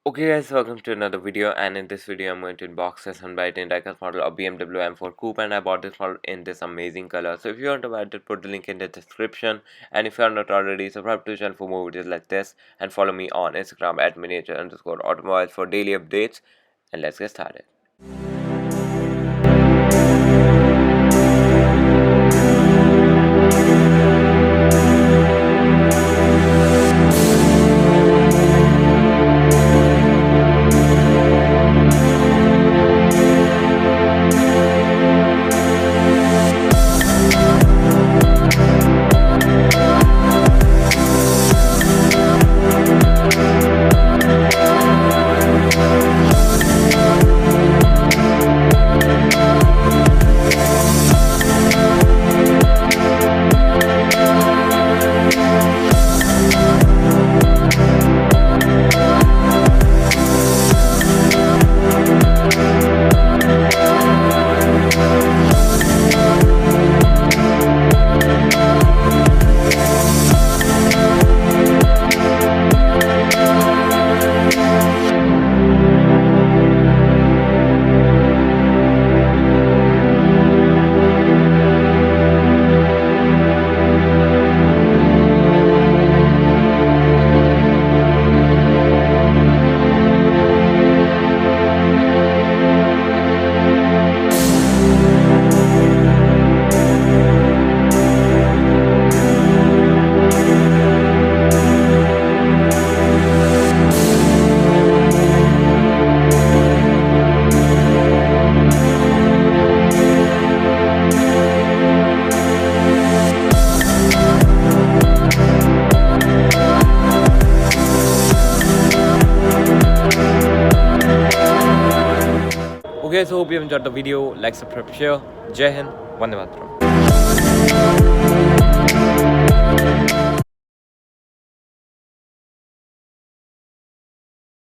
Okay guys, welcome to another video, and in this video I'm going to unbox this unbiting diecast model of BMW M4 Coupe, and I bought this model in this amazing color. So if you want to buy it, put the link in the description, and if you are not already, subscribe to the channel for more videos like this, and follow me on Instagram at miniature_automobiles for daily updates, and let's get started. Okay, so hope you enjoyed the video. Like, subscribe, share. Jai Hind, Vande Mataram.